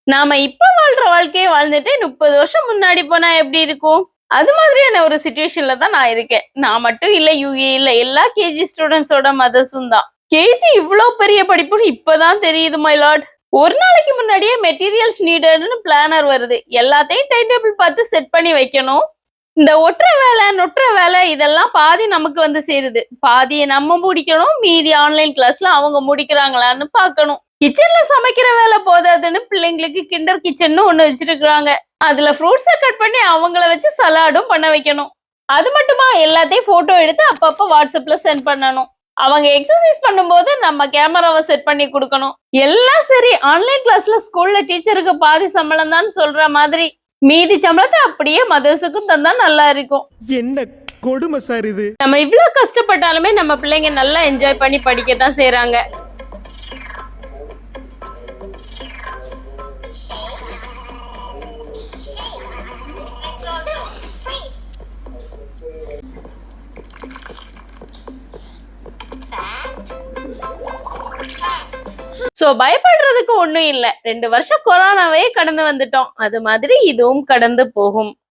நாம இப்ப வாழ்ற வாழ்க்கையை வாழ்ந்துட்டு 30 வருஷம் முன்னாடி போனா எப்படி இருக்கும்? அது மாதிரியான ஒரு சிச்சுவேஷன்ல தான் நான் இருக்கேன். நான் மட்டும் இல்ல, யுஏ இல்ல, எல்லா கேஜி ஸ்டூடெண்ட்ஸோட மதர்ஸும் தான். கேஜி இவ்ளோ பெரிய படிப்புன்னு இப்பதான் தெரியுது மை லார்ட். ஒரு நாளைக்கு முன்னாடியே மெட்டீரியல்ஸ் நீடட்னு பிளானர் வருது. எல்லாத்தையும் டைம் டேபிள் பார்த்து செட் பண்ணி வைக்கணும். இந்த ஒற்ற வேலை, நொற்ற வேலை இதெல்லாம் பாதி நமக்கு வந்து சேருது. பாதிய நம்ம முடிக்கணும். மீதி ஆன்லைன் கிளாஸ்ல அவங்க முடிக்கிறாங்களான்னு பார்க்கணும். கிச்சன்ல சமைக்கிற வேலை போதாதுன்னு பிள்ளைங்களுக்கு கிண்டர் கிச்சன்னு ஒண்ணு வச்சிருக்காங்க. அதுல ஃப்ரூட்ஸ கட் பண்ணி அவங்கள வச்சு சலாடும் பண்ண வைக்கணும். அது மட்டுமா எல்லாத்தையும் போட்டோ எடுத்து அப்பப்ப வாட்ஸ்அப்ல சென்ட் பண்ணணும். அவங்க எக்ஸசைஸ் பண்ணும்போது நம்ம கேமராவை செட் பண்ணி கொடுக்கணும். எல்லாம் சரி, ஆன்லைன் கிளாஸ்ல ஸ்கூல்ல டீச்சருக்கு பாதி சம்பளம் தான் சொல்ற மாதிரி மீதி சம்பளத்தை அப்படியே மதர்ஸுக்கும் தந்தா நல்லா இருக்கும். என்ன கொடுமை சார் இது. நம்ம இவ்வளவு கஷ்டப்பட்டாலுமே நம்ம பிள்ளைங்க நல்லா என்ஜாய் பண்ணி படிக்கத்தான் செய்றாங்க. சோ பயப்படுறதுக்கு ஒண்ணும் இல்ல. 2 வருஷம் கொரோனாவே கடந்து வந்துட்டோம். அது மாதிரி இதுவும் கடந்து போகும்.